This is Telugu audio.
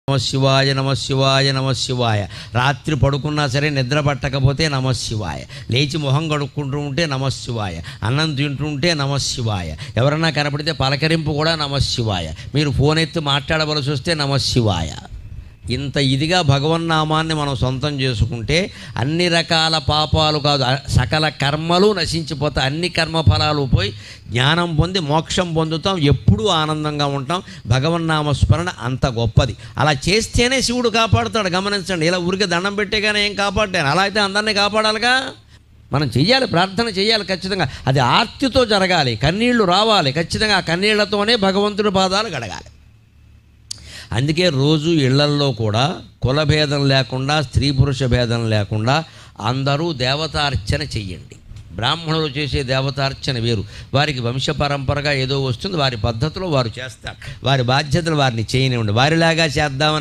నమశివాయ నమశివాయ నమశివాయ. రాత్రి పడుకున్నా సరే నిద్ర పట్టకపోతే నమశివాయ. లేచి మొహం కడుక్కుంటూ ఉంటే నమశివాయ. అన్నం తింటుంటే నమశివాయ. ఎవరన్నా కనపడితే పలకరింపు కూడా నమశివాయ. మీరు ఫోన్ ఎత్తి మాట్లాడవలసి వస్తే నమశివాయ. ఇంత ఇదిగా భగవన్నామాన్ని మనం సొంతం చేసుకుంటే అన్ని రకాల పాపాలు కాదు, సకల కర్మలు నశించిపోతాయి. అన్ని కర్మఫలాలు పోయి జ్ఞానం పొంది మోక్షం పొందుతాం. ఎప్పుడూ ఆనందంగా ఉంటాం. భగవన్నామస్మరణ అంత గొప్పది. అలా చేస్తేనే శివుడు కాపాడుతాడు. గమనించండి. ఇలా ఊరికే దండం పెట్టేగానే ఏం కాపాడాను? అలా అయితే అందరినీ కాపాడాలిగా. మనం చెయ్యాలి, ప్రార్థన చేయాలి ఖచ్చితంగా. అది ఆర్తితో జరగాలి, కన్నీళ్లు రావాలి ఖచ్చితంగా. ఆ కన్నీళ్లతోనే భగవంతుడి పాదాలు గడగాలి. అందుకే రోజు ఇళ్లల్లో కూడా కులభేదం లేకుండా, స్త్రీ పురుష భేదం లేకుండా అందరూ దేవతార్చన చెయ్యండి. బ్రాహ్మణులు చేసే దేవతార్చన వేరు. వారికి వంశపరంపరగా ఏదో వస్తుంది, వారి పద్ధతిలో వారు చేస్తారు. వారి బాధ్యతలు వారిని చేయనివ్వండి. వారిలాగా చేద్దామని